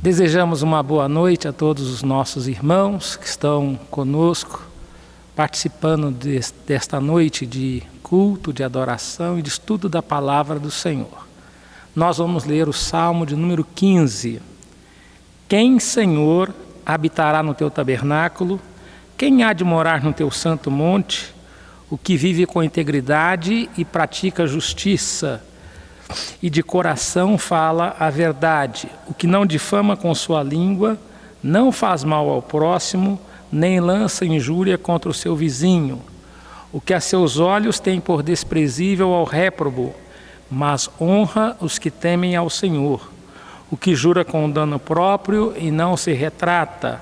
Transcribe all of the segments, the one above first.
Desejamos uma boa noite a todos os nossos irmãos que estão conosco, participando desta noite de culto, de adoração e de estudo da palavra do Senhor. Nós vamos ler o Salmo de número 15. Quem, Senhor, habitará no teu tabernáculo? Quem há de morar no teu santo monte? O que vive com integridade e pratica justiça, e de coração fala a verdade. O que não difama com sua língua, não faz mal ao próximo, nem lança injúria contra o seu vizinho. O que a seus olhos tem por desprezível ao réprobo, mas honra os que temem ao Senhor. O que jura com dano próprio e não se retrata.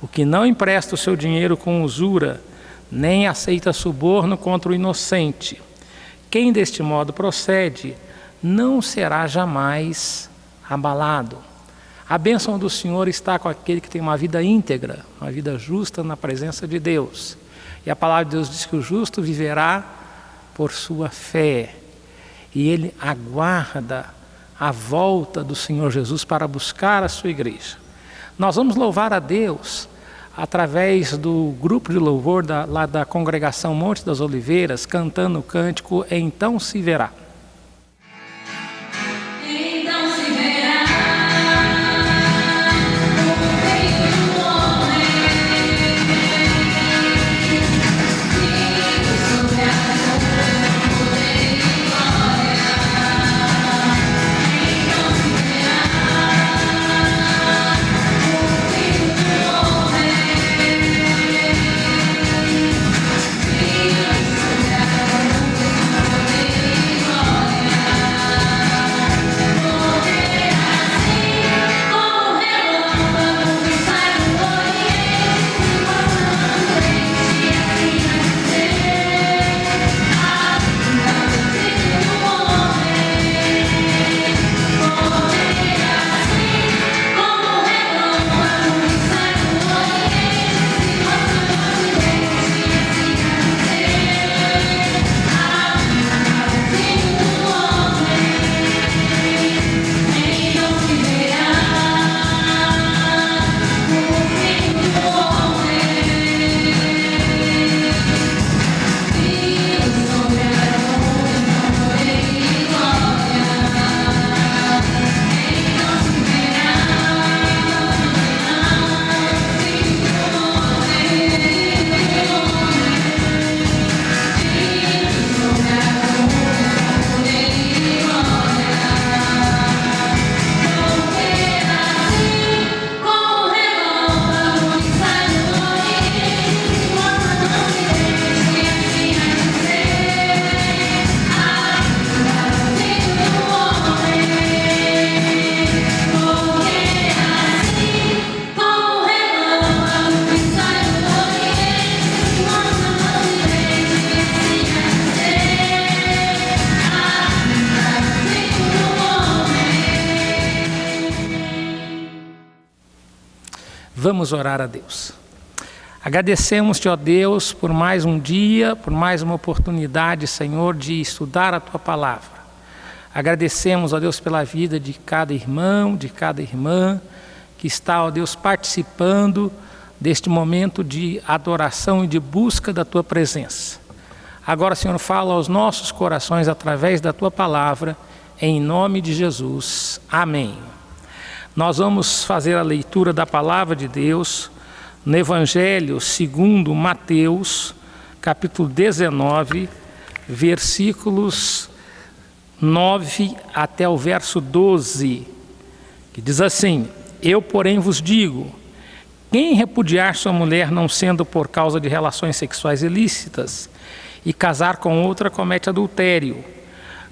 O que não empresta o seu dinheiro com usura, nem aceita suborno contra o inocente. Quem deste modo procede, não será jamais abalado. A bênção do Senhor está com aquele que tem uma vida íntegra, uma vida justa na presença de Deus. E a palavra de Deus diz que o justo viverá por sua fé. E ele aguarda a volta do Senhor Jesus para buscar a sua igreja. Nós vamos louvar a Deus através do grupo de louvor lá da congregação Monte das Oliveiras, cantando o cântico Então se verá. Vamos orar a Deus. Agradecemos-te, ó Deus, por mais um dia, por mais uma oportunidade, Senhor, de estudar a Tua Palavra. Agradecemos, ó Deus, pela vida de cada irmão, de cada irmã, que está, ó Deus, participando deste momento de adoração e de busca da Tua presença. Agora, Senhor, fala aos nossos corações através da Tua Palavra, em nome de Jesus. Amém. Nós vamos fazer a leitura da Palavra de Deus no Evangelho segundo Mateus, capítulo 19, versículos 9 até o verso 12, que diz assim: Eu, porém, vos digo, quem repudiar sua mulher não sendo por causa de relações sexuais ilícitas e casar com outra comete adultério,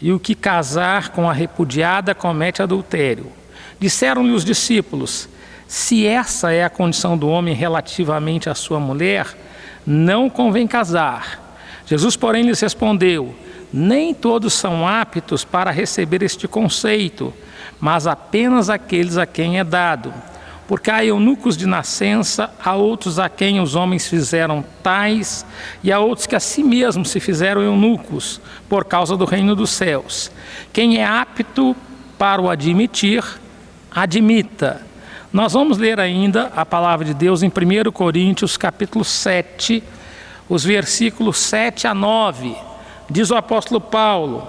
e o que casar com a repudiada comete adultério. Disseram-lhe os discípulos: se essa é a condição do homem relativamente à sua mulher, não convém casar. Jesus, porém, lhes respondeu: nem todos são aptos para receber este conceito, mas apenas aqueles a quem é dado. Porque há eunucos de nascença, há outros a quem os homens fizeram tais, e há outros que a si mesmos se fizeram eunucos, por causa do reino dos céus. Quem é apto para o admitir, admita. Nós vamos ler ainda a palavra de Deus em 1 Coríntios capítulo 7, os versículos 7 a 9. Diz o apóstolo Paulo: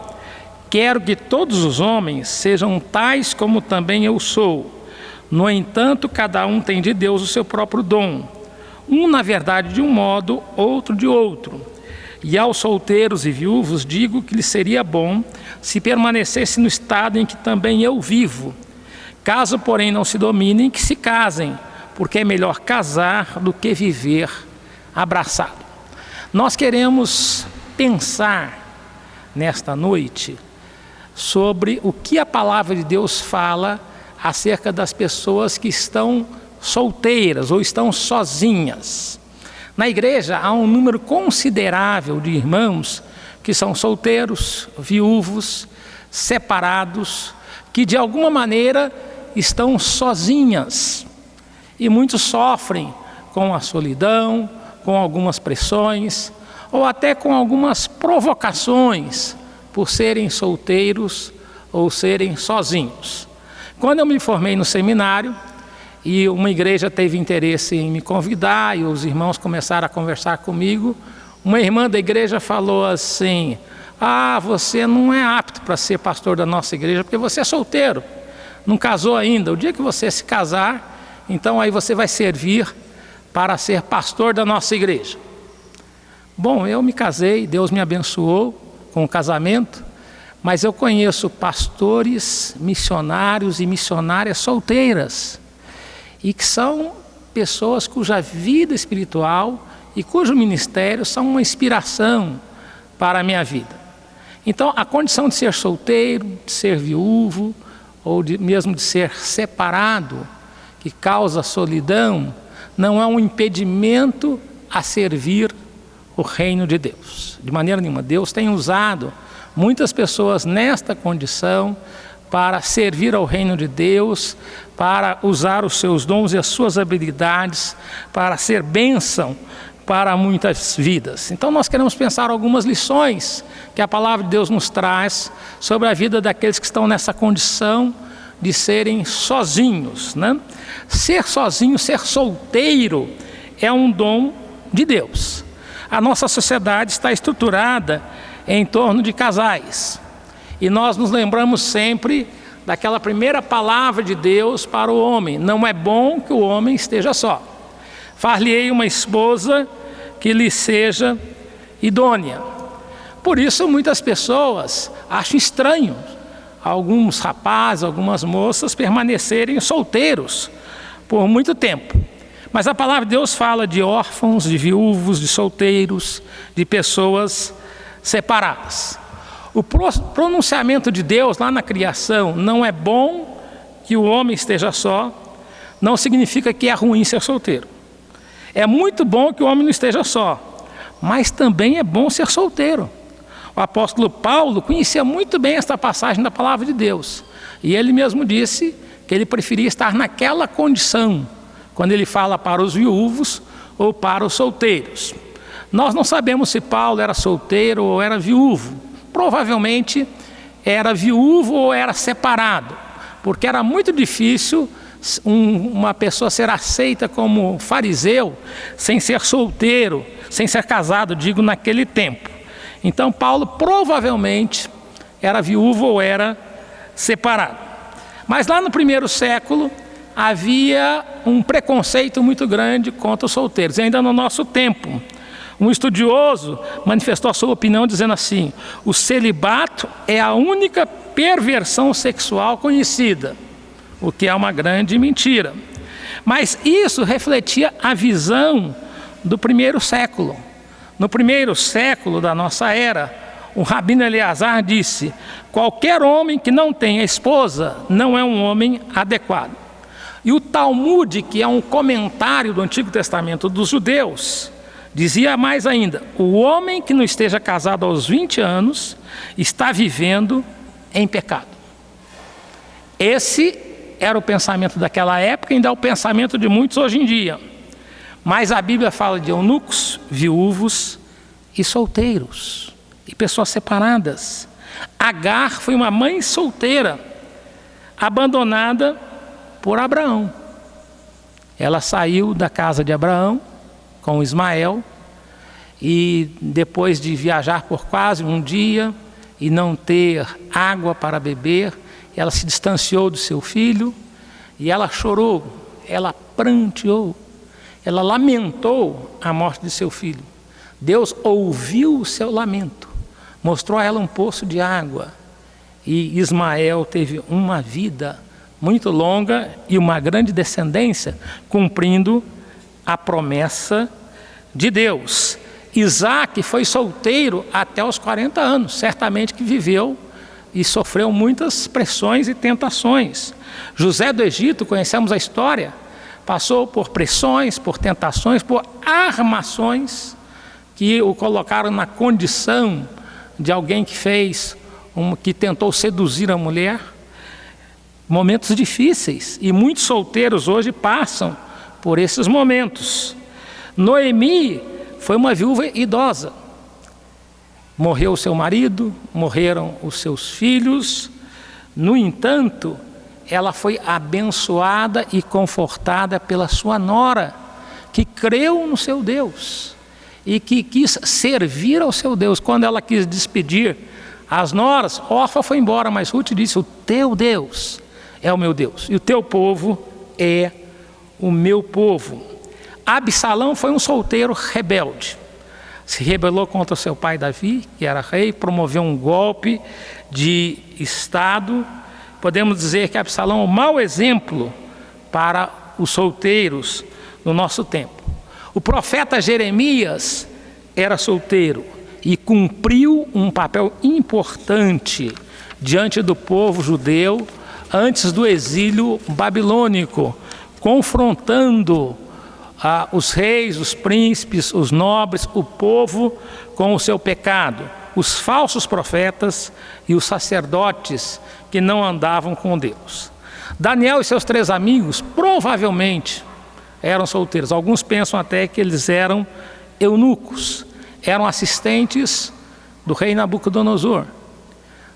quero que todos os homens sejam tais como também eu sou. No entanto, cada um tem de Deus o seu próprio dom. Um, na verdade, de um modo, outro de outro. E aos solteiros e viúvos digo que lhes seria bom se permanecesse no estado em que também eu vivo. Caso, porém, não se dominem, que se casem, porque é melhor casar do que viver abraçado. Nós queremos pensar nesta noite sobre o que a palavra de Deus fala acerca das pessoas que estão solteiras ou estão sozinhas. Na igreja há um número considerável de irmãos que são solteiros, viúvos, separados, que de alguma maneira estão sozinhas. E muitos sofrem com a solidão, com algumas pressões, ou até com algumas provocações por serem solteiros ou serem sozinhos. Quando eu me formei no seminário, e uma igreja teve interesse em me convidar, e os irmãos começaram a conversar comigo, uma irmã da igreja falou assim: você não é apto para ser pastor da nossa igreja, porque você é solteiro, não casou ainda. O dia que você se casar, então aí você vai servir para ser pastor da nossa igreja. Bom, eu me casei, Deus me abençoou com o casamento, mas eu conheço pastores, missionários e missionárias solteiras, e que são pessoas cuja vida espiritual e cujo ministério são uma inspiração para a minha vida. Então, a condição de ser solteiro, de ser viúvo, ou mesmo de ser separado, que causa solidão, não é um impedimento a servir o reino de Deus. De maneira nenhuma. Deus tem usado muitas pessoas nesta condição para servir ao reino de Deus, para usar os seus dons e as suas habilidades, para ser bênção para muitas vidas. Então nós queremos pensar algumas lições que a palavra de Deus nos traz sobre a vida daqueles que estão nessa condição de serem sozinhos, né? Ser sozinho, ser solteiro é um dom de Deus. A nossa sociedade está estruturada em torno de casais. E nós nos lembramos sempre daquela primeira palavra de Deus para o homem: não é bom que o homem esteja só. Far-lhe-ei uma esposa que lhe seja idônea. Por isso muitas pessoas acham estranho alguns rapazes, algumas moças permanecerem solteiros por muito tempo. Mas a palavra de Deus fala de órfãos, de viúvos, de solteiros, de pessoas separadas. O pronunciamento de Deus lá na criação: não é bom que o homem esteja só, não significa que é ruim ser solteiro. É muito bom que o homem não esteja só, mas também é bom ser solteiro. O apóstolo Paulo conhecia muito bem esta passagem da palavra de Deus, e ele mesmo disse que ele preferia estar naquela condição, quando ele fala para os viúvos ou para os solteiros. Nós não sabemos se Paulo era solteiro ou era viúvo. Provavelmente era viúvo ou era separado, porque era muito difícil uma pessoa ser aceita como fariseu sem ser solteiro, sem ser casado, digo, naquele tempo. Então Paulo provavelmente era viúvo ou era separado. Mas lá no primeiro século havia um preconceito muito grande contra os solteiros, e ainda no nosso tempo. Um estudioso manifestou a sua opinião dizendo assim: o celibato é a única perversão sexual conhecida, o que é uma grande mentira. Mas isso refletia a visão do primeiro século. No primeiro século da nossa era, o rabino Eleazar disse: qualquer homem que não tenha esposa não é um homem adequado. E o Talmud, que é um comentário do Antigo Testamento dos judeus, dizia mais ainda: o homem que não esteja casado aos 20 anos está vivendo em pecado. Esse era o pensamento daquela época e ainda é o pensamento de muitos hoje em dia. Mas a Bíblia fala de eunucos, viúvos e solteiros, e pessoas separadas. Agar foi uma mãe solteira, abandonada por Abraão. Ela saiu da casa de Abraão com Ismael e depois de viajar por quase um dia e não ter água para beber, ela se distanciou do seu filho e ela chorou, ela pranteou, ela lamentou a morte de seu filho. Deus ouviu o seu lamento, mostrou a ela um poço de água e Ismael teve uma vida muito longa e uma grande descendência, cumprindo a promessa de Deus. Isaac foi solteiro até os 40 anos, certamente que viveu e sofreu muitas pressões e tentações. José do Egito, conhecemos a história, passou por pressões, por tentações, por armações que o colocaram na condição de alguém que tentou seduzir a mulher. Momentos difíceis, e muitos solteiros hoje passam por esses momentos. Noemi foi uma viúva idosa. Morreu o seu marido, morreram os seus filhos. No entanto, ela foi abençoada e confortada pela sua nora, que creu no seu Deus e que quis servir ao seu Deus. Quando ela quis despedir as noras, Orfa foi embora, mas Ruth disse: o teu Deus é o meu Deus e o teu povo é o meu povo. Absalão foi um solteiro rebelde. Se rebelou contra seu pai Davi, que era rei, promoveu um golpe de Estado. Podemos dizer que Absalão é um mau exemplo para os solteiros no nosso tempo. O profeta Jeremias era solteiro e cumpriu um papel importante diante do povo judeu antes do exílio babilônico, confrontando os reis, os príncipes, os nobres, o povo com o seu pecado, os falsos profetas e os sacerdotes que não andavam com Deus. Daniel e seus 3 amigos provavelmente eram solteiros. Alguns pensam até que eles eram eunucos, eram assistentes do rei Nabucodonosor.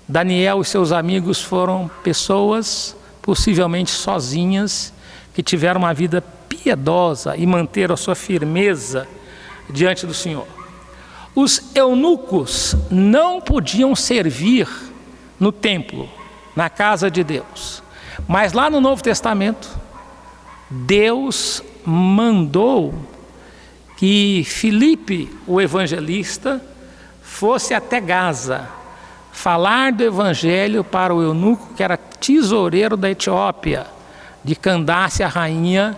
Daniel e seus amigos foram pessoas possivelmente sozinhas, que tiveram uma vida piedosa e manteram a sua firmeza diante do Senhor. Os eunucos não podiam servir no templo, na casa de Deus. Mas lá no Novo Testamento, Deus mandou que Filipe, o evangelista, fosse até Gaza, falar do evangelho para o eunuco que era tesoureiro da Etiópia, de Candace, a rainha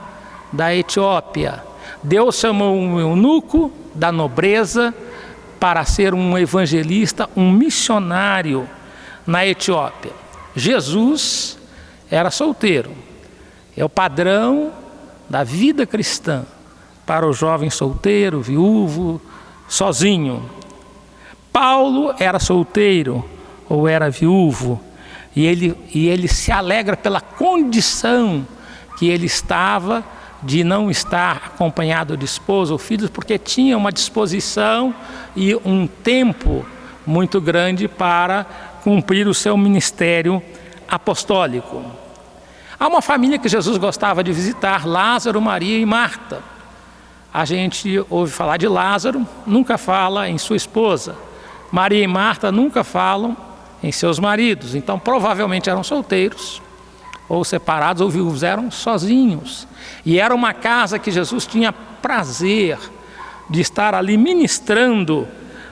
da Etiópia. Deus chamou um eunuco da nobreza para ser um evangelista, um missionário na Etiópia. Jesus era solteiro. É o padrão da vida cristã para o jovem solteiro, viúvo, sozinho. Paulo era solteiro ou era viúvo, e ele se alegra pela condição que ele estava de não estar acompanhado de esposa ou filhos, porque tinha uma disposição e um tempo muito grande para cumprir o seu ministério apostólico. Há uma família que Jesus gostava de visitar: Lázaro, Maria e Marta. A gente ouve falar de Lázaro, nunca fala em sua esposa. Maria e Marta nunca falam em seus maridos. Então provavelmente eram solteiros, ou separados, ou viúvos, eram sozinhos. E era uma casa que Jesus tinha prazer de estar ali ministrando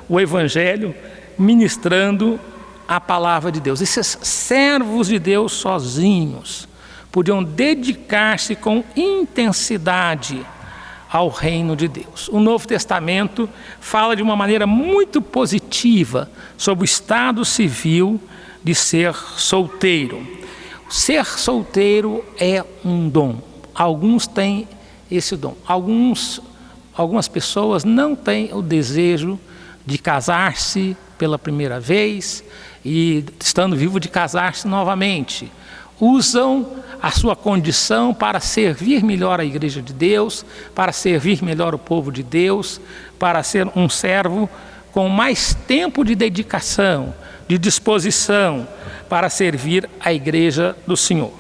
o Evangelho, ministrando a palavra de Deus. Esses servos de Deus sozinhos podiam dedicar-se com intensidade ao reino de Deus. O Novo Testamento fala de uma maneira muito positiva sobre o estado civil de ser solteiro. Ser solteiro é um dom. Alguns têm esse dom. Algumas pessoas não têm o desejo de casar-se pela primeira vez e, estando vivo, de casar-se novamente. Usam a sua condição para servir melhor a igreja de Deus, para servir melhor o povo de Deus, para ser um servo com mais tempo de dedicação, de disposição para servir a igreja do Senhor.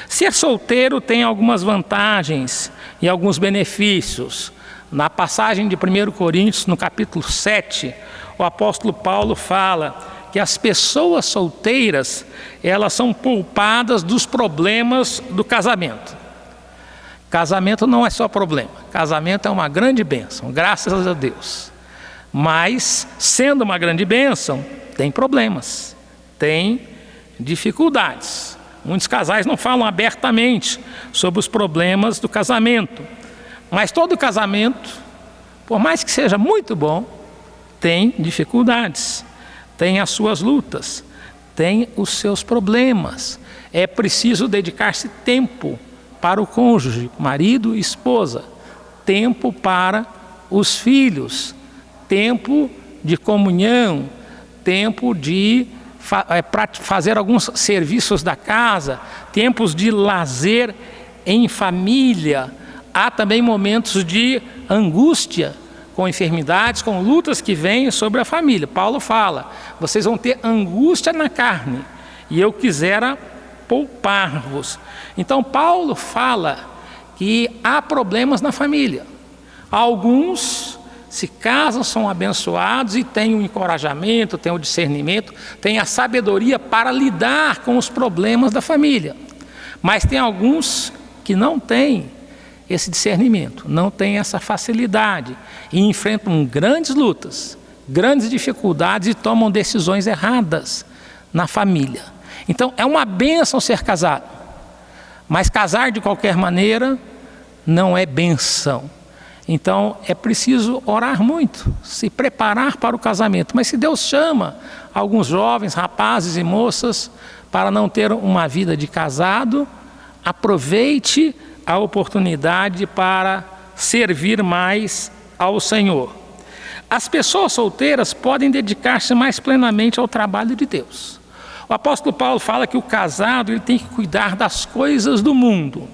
Ser solteiro tem algumas vantagens em alguns benefícios. Na passagem de 1 Coríntios, no capítulo 7, o apóstolo Paulo fala que as pessoas solteiras, elas são poupadas dos problemas do casamento. Casamento não é só problema, casamento é uma grande bênção, graças a Deus. Mas, sendo uma grande bênção, tem problemas, tem dificuldades. Muitos casais não falam abertamente sobre os problemas do casamento. Mas todo casamento, por mais que seja muito bom, tem dificuldades, tem as suas lutas, tem os seus problemas. É preciso dedicar-se tempo para o cônjuge, marido e esposa, tempo para os filhos, tempo de comunhão, tempo de para fazer alguns serviços da casa, tempos de lazer em família. Há também momentos de angústia, com enfermidades, com lutas que vêm sobre a família. Paulo fala, vocês vão ter angústia na carne, e eu quisera poupar-vos. Então Paulo fala que há problemas na família. Alguns se casam, são abençoados e têm o encorajamento, têm o discernimento, têm a sabedoria para lidar com os problemas da família. Mas tem alguns que não têm esse discernimento, não têm essa facilidade e enfrentam grandes lutas, grandes dificuldades e tomam decisões erradas na família. Então é uma bênção ser casado, mas casar de qualquer maneira não é bênção. Então é preciso orar muito, se preparar para o casamento. Mas se Deus chama alguns jovens, rapazes e moças para não ter uma vida de casado, aproveite a oportunidade para servir mais ao Senhor. As pessoas solteiras podem dedicar-se mais plenamente ao trabalho de Deus. O apóstolo Paulo fala que o casado ele tem que cuidar das coisas do mundo.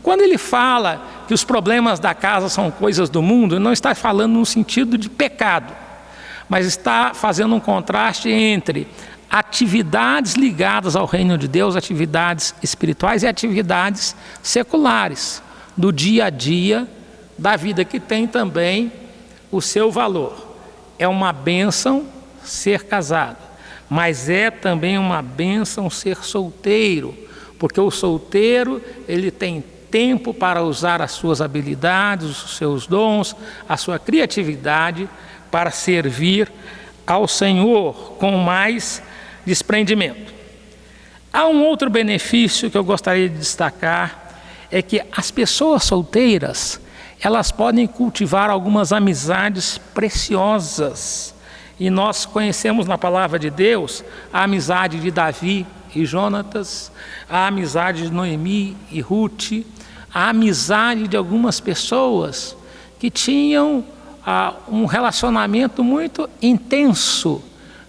Quando ele fala que os problemas da casa são coisas do mundo, ele não está falando no sentido de pecado, mas está fazendo um contraste entre atividades ligadas ao reino de Deus, atividades espirituais e atividades seculares, do dia a dia da vida, que tem também o seu valor. É uma bênção ser casado, mas é também uma bênção ser solteiro, porque o solteiro ele tem tempo para usar as suas habilidades, os seus dons, a sua criatividade para servir ao Senhor com mais desprendimento. Há um outro benefício que eu gostaria de destacar, é que as pessoas solteiras, elas podem cultivar algumas amizades preciosas. E nós conhecemos na palavra de Deus a amizade de Davi e Jonatas, a amizade de Noemi e Ruth, a amizade de algumas pessoas que tinham um relacionamento muito intenso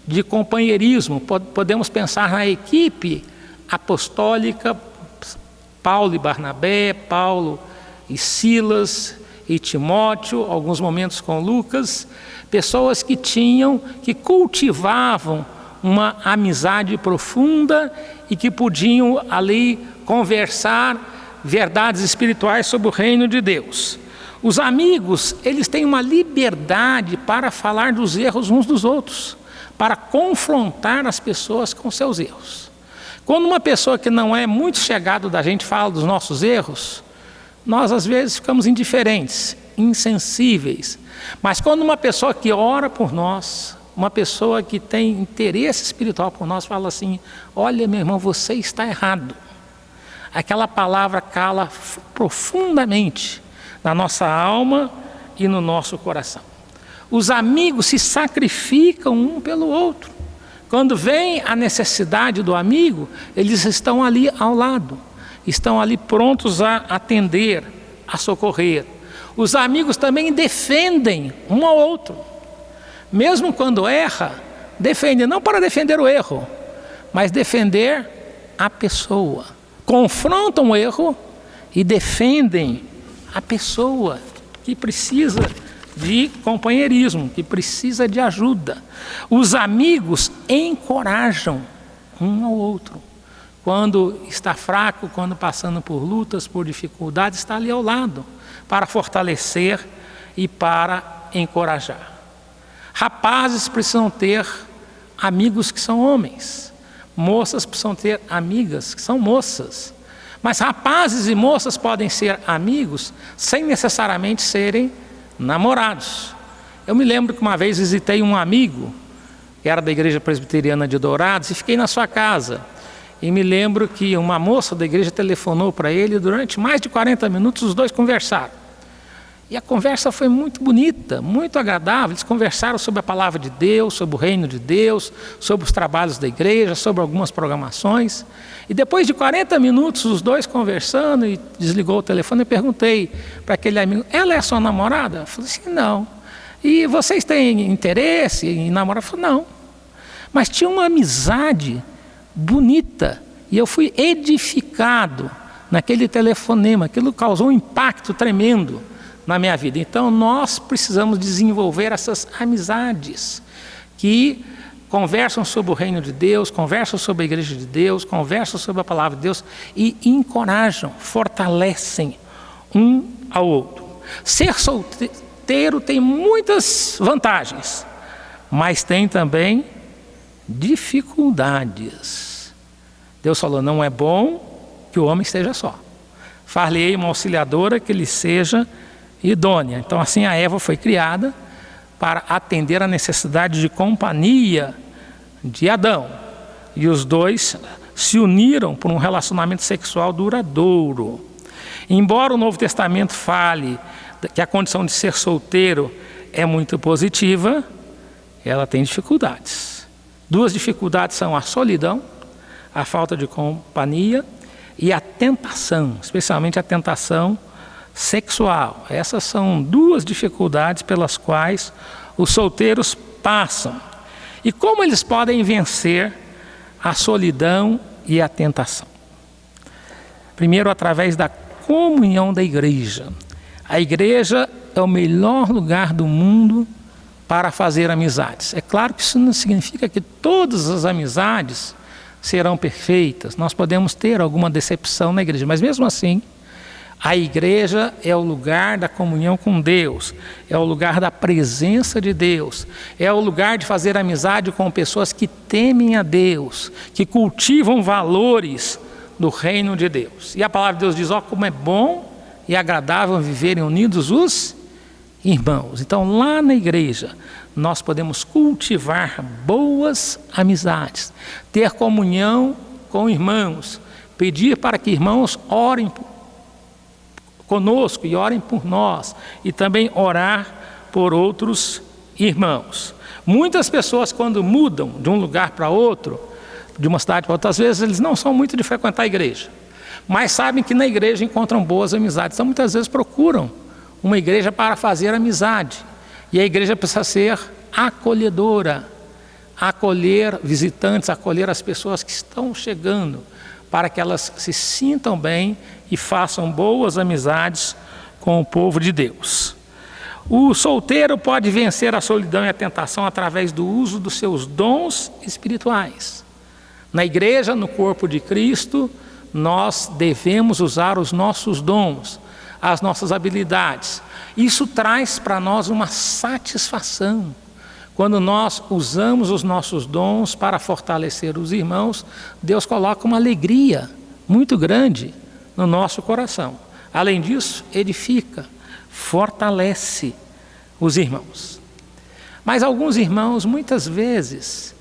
de companheirismo. Podemos pensar na equipe apostólica, Paulo e Barnabé, Paulo e Silas e Timóteo, alguns momentos com Lucas, pessoas que cultivavam uma amizade profunda e que podiam ali conversar verdades espirituais sobre o reino de Deus. Os amigos, eles têm uma liberdade para falar dos erros uns dos outros, para confrontar as pessoas com seus erros. Quando uma pessoa que não é muito chegada da gente fala dos nossos erros, nós às vezes ficamos indiferentes, insensíveis. Mas quando uma pessoa que ora por nós, uma pessoa que tem interesse espiritual por nós, fala assim: olha, meu irmão, você está errado. Aquela palavra cala profundamente na nossa alma e no nosso coração. Os amigos se sacrificam um pelo outro. Quando vem a necessidade do amigo, eles estão ali ao lado, estão ali prontos a atender, a socorrer. Os amigos também defendem um ao outro. Mesmo quando erra, defendem, não para defender o erro, mas defender a pessoa. Confrontam o erro e defendem a pessoa que precisa de companheirismo, que precisa de ajuda. Os amigos encorajam um ao outro. quando está fraco, quando passando por lutas, por dificuldades, está ali ao lado para fortalecer e para encorajar. Rapazes precisam ter amigos que são homens, moças precisam ter amigas que são moças, mas rapazes e moças podem ser amigos sem necessariamente serem namorados. Eu me lembro que uma vez visitei um amigo que era da Igreja Presbiteriana de Dourados e fiquei na sua casa. E me lembro que uma moça da igreja telefonou para ele e durante mais de 40 minutos os dois conversaram. E a conversa foi muito bonita, muito agradável. Eles conversaram sobre a palavra de Deus, sobre o reino de Deus, sobre os trabalhos da igreja, sobre algumas programações. E depois de 40 minutos, os dois conversando, e desligou o telefone, eu perguntei para aquele amigo: ela é sua namorada? Eu falei assim: não. E vocês têm interesse em namorar? Eu falei: não. Mas tinha uma amizade bonita, e eu fui edificado naquele telefonema. Aquilo causou um impacto tremendo na minha vida. Então nós precisamos desenvolver essas amizades que conversam sobre o reino de Deus, conversam sobre a igreja de Deus, conversam sobre a palavra de Deus e encorajam, fortalecem um ao outro. Ser solteiro tem muitas vantagens, mas tem também dificuldades. Deus falou: não é bom que o homem esteja só. Far-lhe-ei uma auxiliadora que lhe seja idônea. Então assim a Eva foi criada para atender a necessidade de companhia de Adão. E os dois se uniram por um relacionamento sexual duradouro. Embora o Novo Testamento fale que a condição de ser solteiro é muito positiva, ela tem dificuldades. Duas dificuldades são a solidão, a falta de companhia e a tentação, especialmente a tentação sexual. Essas são duas dificuldades pelas quais os solteiros passam. E como eles podem vencer a solidão e a tentação? Primeiro, através da comunhão da igreja. A igreja é o melhor lugar do mundo para fazer amizades. É claro que isso não significa que todas as amizades serão perfeitas. Nós podemos ter alguma decepção na igreja, mas mesmo assim, a igreja é o lugar da comunhão com Deus, é o lugar da presença de Deus, é o lugar de fazer amizade com pessoas que temem a Deus, que cultivam valores do reino de Deus. E a palavra de Deus diz: ó, como é bom e agradável viverem unidos os irmãos. Então lá na igreja nós podemos cultivar boas amizades, ter comunhão com irmãos, pedir para que irmãos orem conosco e orem por nós, e também orar por outros irmãos. Muitas pessoas, quando mudam de um lugar para outro, de uma cidade para outra, às vezes eles não são muito de frequentar a igreja, mas sabem que na igreja encontram boas amizades. Então muitas vezes procuram uma igreja para fazer amizade, e a igreja precisa ser acolhedora, acolher visitantes, acolher as pessoas que estão chegando, para que elas se sintam bem e façam boas amizades com o povo de Deus. O solteiro pode vencer a solidão e a tentação através do uso dos seus dons espirituais. Na igreja, no corpo de Cristo, nós devemos usar os nossos dons, as nossas habilidades. Isso traz para nós uma satisfação. Quando nós usamos os nossos dons para fortalecer os irmãos, Deus coloca uma alegria muito grande no nosso coração. Além disso, edifica, fortalece os irmãos. Mas alguns irmãos, muitas vezes,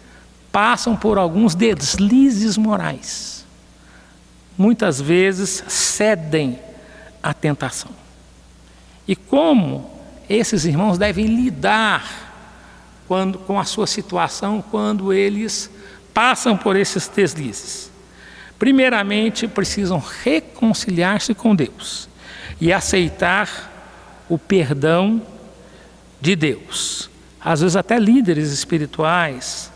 passam por alguns deslizes morais. Muitas vezes cedem à tentação. E como esses irmãos devem lidar com a sua situação quando eles passam por esses deslizes? Primeiramente, precisam reconciliar-se com Deus e aceitar o perdão de Deus. Às vezes até líderes espirituais,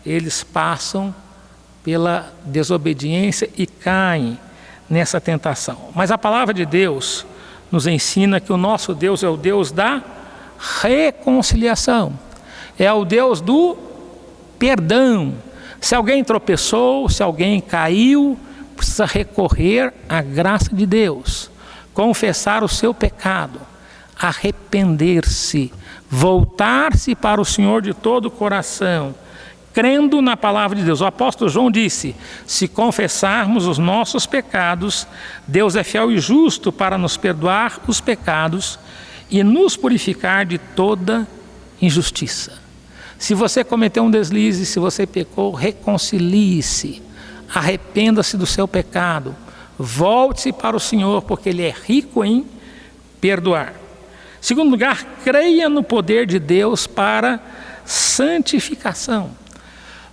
eles passam pela desobediência e caem nessa tentação. Mas a palavra de Deus nos ensina que o nosso Deus é o Deus da reconciliação. É o Deus do perdão. Se alguém tropeçou, se alguém caiu, precisa recorrer à graça de Deus, confessar o seu pecado, arrepender-se, voltar-se para o Senhor de todo o coração, crendo na palavra de Deus. O apóstolo João disse: se confessarmos os nossos pecados, Deus é fiel e justo para nos perdoar os pecados e nos purificar de toda injustiça. Se você cometeu um deslize, se você pecou, reconcilie-se, arrependa-se do seu pecado, volte-se para o Senhor, porque Ele é rico em perdoar. Segundo lugar, creia no poder de Deus para santificação.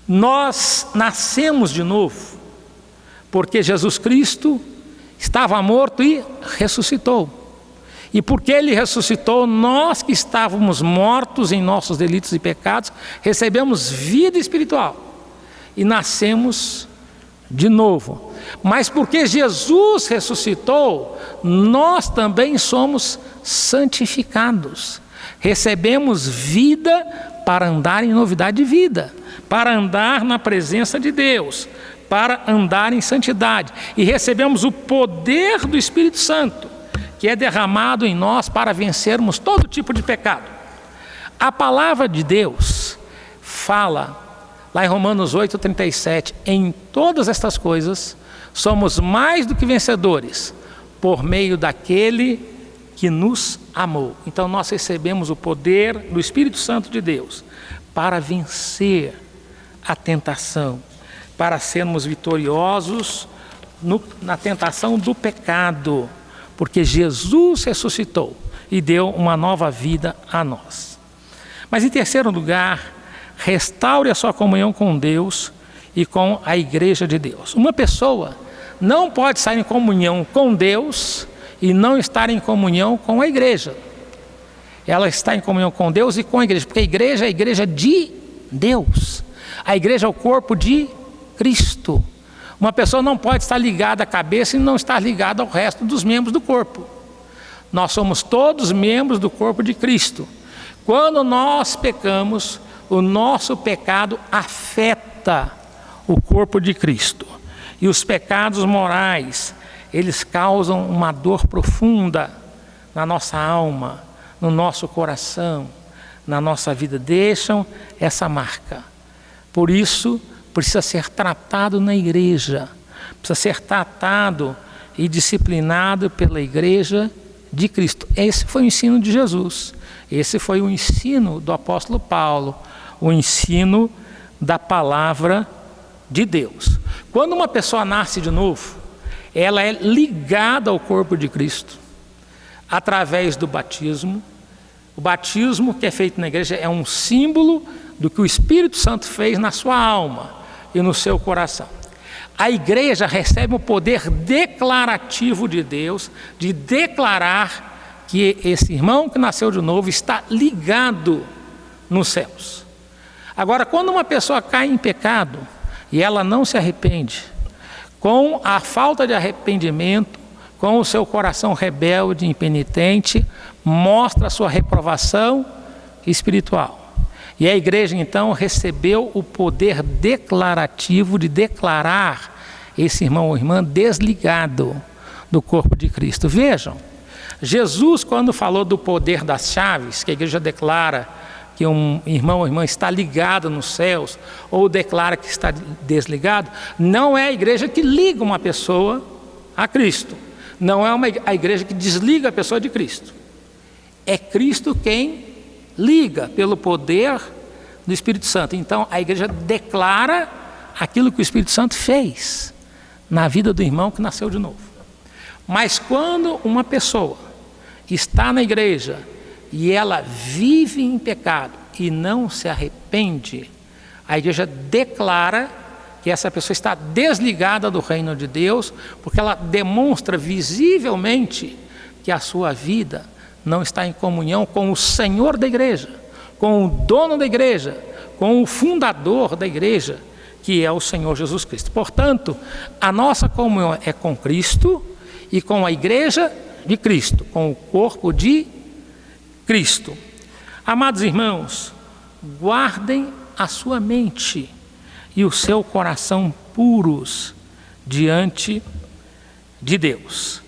Nós nascemos de novo, porque Jesus Cristo estava morto e ressuscitou. E porque Ele ressuscitou, nós que estávamos mortos em nossos delitos e pecados, recebemos vida espiritual e nascemos de novo. Mas porque Jesus ressuscitou, nós também somos santificados. Recebemos vida para andar em novidade de vida, para andar na presença de Deus, para andar em santidade. E recebemos o poder do Espírito Santo, que é derramado em nós para vencermos todo tipo de pecado. A palavra de Deus fala, lá em Romanos 8:37, em todas estas coisas somos mais do que vencedores, por meio daquele que nos amou. Então nós recebemos o poder do Espírito Santo de Deus para vencer a tentação, para sermos vitoriosos na tentação do pecado, porque Jesus ressuscitou e deu uma nova vida a nós. Mas em terceiro lugar, restaure a sua comunhão com Deus e com a igreja de Deus. Uma pessoa não pode estar em comunhão com Deus e não estar em comunhão com a igreja. Ela está em comunhão com Deus e com a igreja, porque a igreja é a igreja de Deus. A igreja é o corpo de Cristo. Uma pessoa não pode estar ligada à cabeça e não estar ligada ao resto dos membros do corpo. Nós somos todos membros do corpo de Cristo. Quando nós pecamos, o nosso pecado afeta o corpo de Cristo. E os pecados morais, eles causam uma dor profunda na nossa alma, no nosso coração, na nossa vida, deixam essa marca. Por isso, precisa ser tratado na igreja, precisa ser tratado e disciplinado pela igreja de Cristo. Esse foi o ensino de Jesus, esse foi o ensino do apóstolo Paulo, o ensino da palavra de Deus. Quando uma pessoa nasce de novo, ela é ligada ao corpo de Cristo através do batismo. O batismo que é feito na igreja é um símbolo do que o Espírito Santo fez na sua alma e no seu coração. A igreja recebe o poder declarativo de Deus, de declarar que esse irmão que nasceu de novo está ligado nos céus. Agora, quando uma pessoa cai em pecado e ela não se arrepende, com a falta de arrependimento, com o seu coração rebelde, impenitente, mostra a sua reprovação espiritual. E a igreja então recebeu o poder declarativo de declarar esse irmão ou irmã desligado do corpo de Cristo. Vejam, Jesus, quando falou do poder das chaves, que a igreja declara que um irmão ou irmã está ligado nos céus, ou declara que está desligado, não é a igreja que liga uma pessoa a Cristo. Não é a igreja que desliga a pessoa de Cristo. É Cristo quem liga pelo poder do Espírito Santo. Então a igreja declara aquilo que o Espírito Santo fez na vida do irmão que nasceu de novo. Mas quando uma pessoa está na igreja e ela vive em pecado e não se arrepende, a igreja declara que essa pessoa está desligada do reino de Deus, porque ela demonstra visivelmente que a sua vida não está em comunhão com o Senhor da igreja, com o dono da igreja, com o fundador da igreja, que é o Senhor Jesus Cristo. Portanto, a nossa comunhão é com Cristo e com a igreja de Cristo, com o corpo de Cristo. Amados irmãos, guardem a sua mente e o seu coração puros diante de Deus.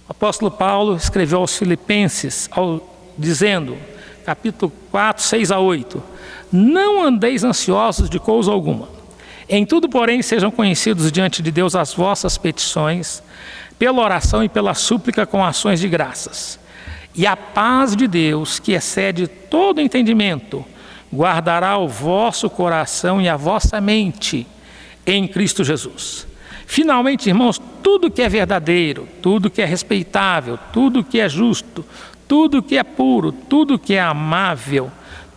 O apóstolo Paulo escreveu aos Filipenses, dizendo, capítulo 4, 6 a 8, não andeis ansiosos de coisa alguma. Em tudo, porém, sejam conhecidos diante de Deus as vossas petições, pela oração e pela súplica com ações de graças. E a paz de Deus, que excede todo entendimento, guardará o vosso coração e a vossa mente em Cristo Jesus. Finalmente, irmãos, tudo que é verdadeiro, tudo que é respeitável, tudo que é justo, tudo que é puro, tudo que é amável,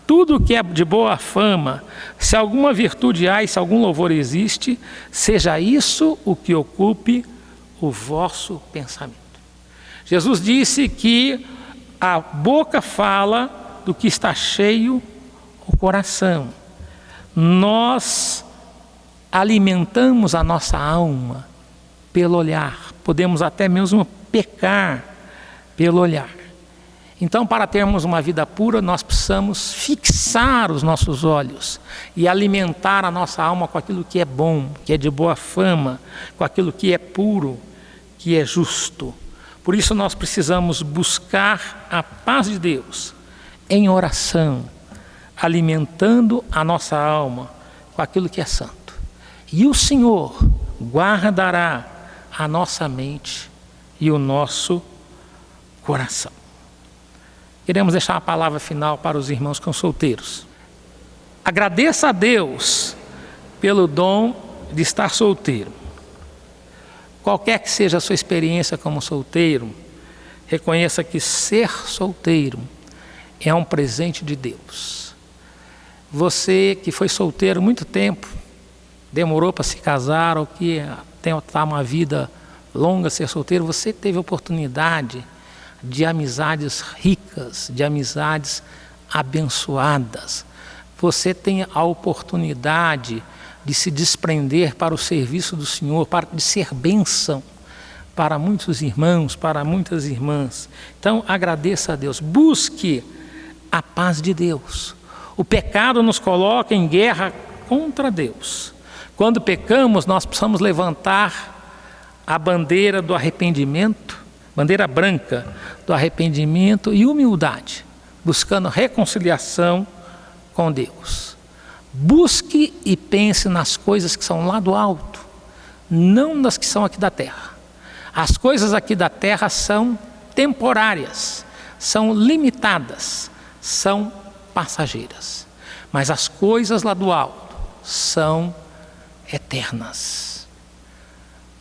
tudo que é de boa fama, se alguma virtude há e se algum louvor existe, seja isso o que ocupe o vosso pensamento. Jesus disse que a boca fala do que está cheio o coração. Nós alimentamos a nossa alma pelo olhar, podemos até mesmo pecar pelo olhar. Então, para termos uma vida pura, nós precisamos fixar os nossos olhos e alimentar a nossa alma com aquilo que é bom, que é de boa fama, com aquilo que é puro, que é justo. Por isso nós precisamos buscar a paz de Deus em oração, alimentando a nossa alma com aquilo que é santo. E o Senhor guardará a nossa mente e o nosso coração. Queremos deixar uma palavra final para os irmãos que são solteiros. Agradeça a Deus pelo dom de estar solteiro. Qualquer que seja a sua experiência como solteiro, reconheça que ser solteiro é um presente de Deus. Você que foi solteiro muito tempo, demorou para se casar ou que tentar uma vida longa ser solteiro, você teve oportunidade de amizades ricas, de amizades abençoadas. Você tem a oportunidade de se desprender para o serviço do Senhor, de ser bênção para muitos irmãos, para muitas irmãs. Então, agradeça a Deus, busque a paz de Deus. O pecado nos coloca em guerra contra Deus. Quando pecamos, nós precisamos levantar a bandeira do arrependimento, bandeira branca do arrependimento e humildade, buscando reconciliação com Deus. Busque e pense nas coisas que são lá do alto, não nas que são aqui da terra. As coisas aqui da terra são temporárias, são limitadas, são passageiras. Mas as coisas lá do alto são eternas.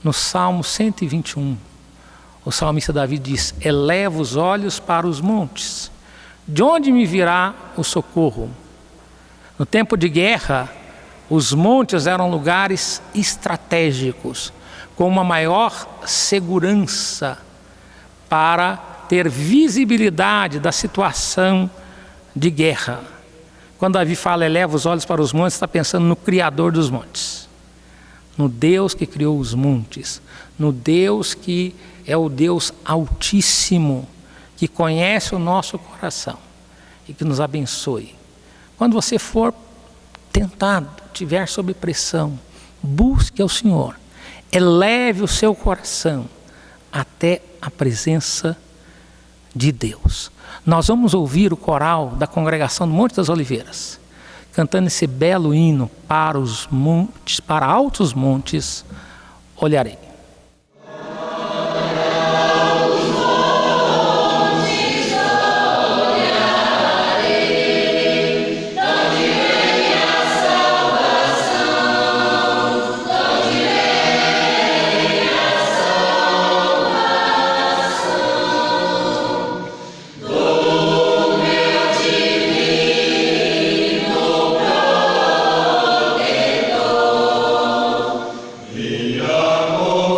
No Salmo 121, o salmista Davi diz: eleva os olhos para os montes, de onde me virá o socorro? No tempo de guerra, os montes eram lugares estratégicos, com uma maior segurança para ter visibilidade da situação de guerra. Quando Davi fala eleva os olhos para os montes, está pensando no Criador dos montes, no Deus que criou os montes, no Deus que é o Deus Altíssimo, que conhece o nosso coração e que nos abençoe. Quando você for tentado, estiver sob pressão, busque ao Senhor, eleve o seu coração até a presença de Deus. Nós vamos ouvir o coral da congregação do Monte das Oliveiras, cantando esse belo hino para os montes, para altos montes olharei. Amor.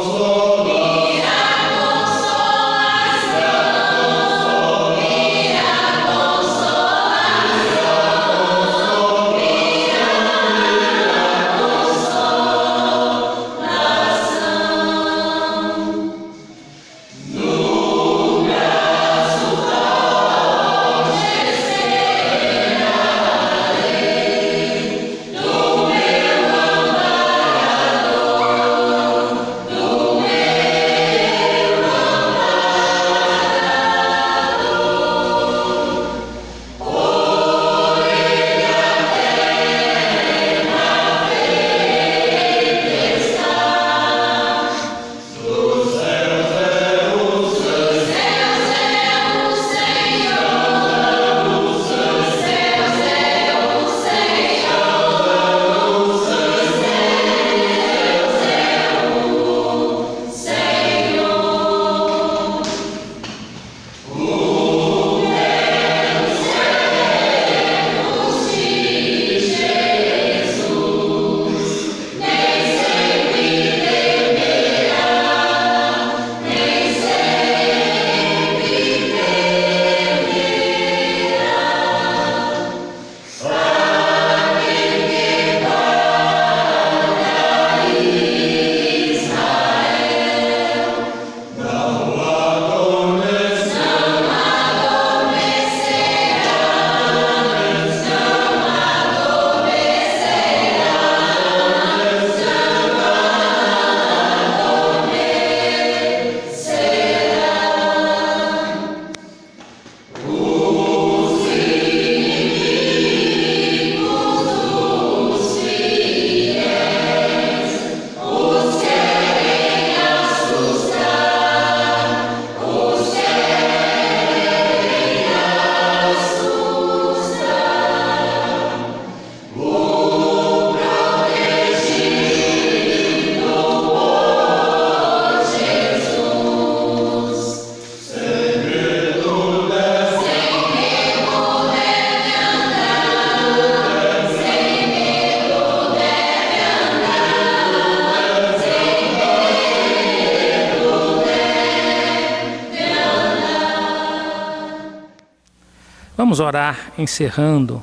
Vamos orar encerrando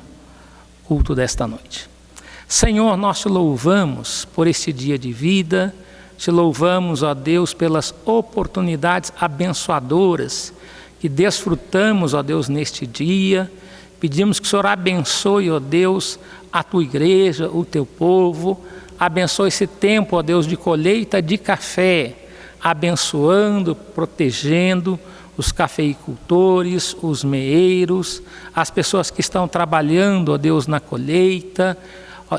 o culto desta noite. Senhor, nós te louvamos por este dia de vida, te louvamos, ó Deus, pelas oportunidades abençoadoras que desfrutamos, ó Deus, neste dia. Pedimos que o Senhor abençoe, ó Deus, a tua igreja, o teu povo. Abençoe esse tempo, ó Deus, de colheita de café, abençoando, protegendo os cafeicultores, os meeiros, as pessoas que estão trabalhando, ó Deus, na colheita,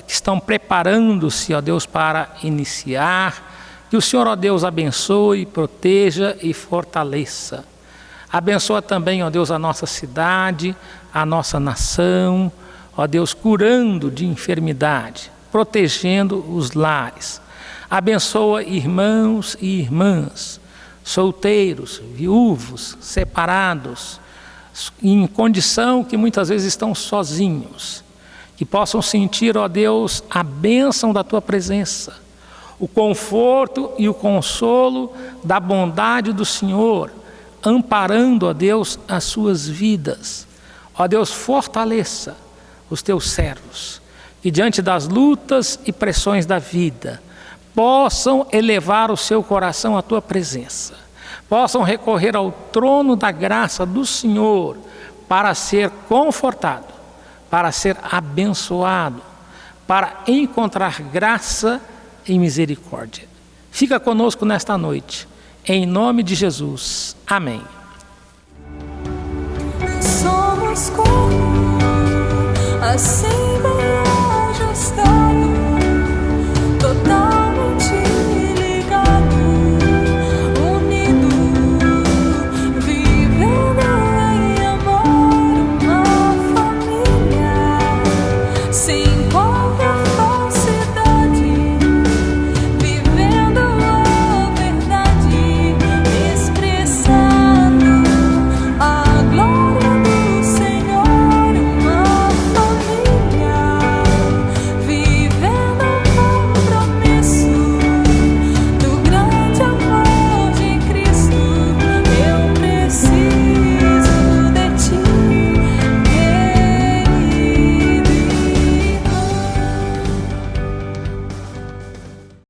que estão preparando-se, ó Deus, para iniciar. Que o Senhor, ó Deus, abençoe, proteja e fortaleça. Abençoa também, ó Deus, a nossa cidade, a nossa nação, ó Deus, curando de enfermidade, protegendo os lares. Abençoa irmãos e irmãs, solteiros, viúvos, separados, em condição que muitas vezes estão sozinhos, que possam sentir, ó Deus, a bênção da tua presença, o conforto e o consolo da bondade do Senhor, amparando, ó Deus, as suas vidas. Ó Deus, fortaleça os teus servos, que diante das lutas e pressões da vida, possam elevar o seu coração à tua presença, possam recorrer ao trono da graça do Senhor para ser confortado, para ser abençoado, para encontrar graça e misericórdia. Fica conosco nesta noite, em nome de Jesus. Amém. Somos como assim.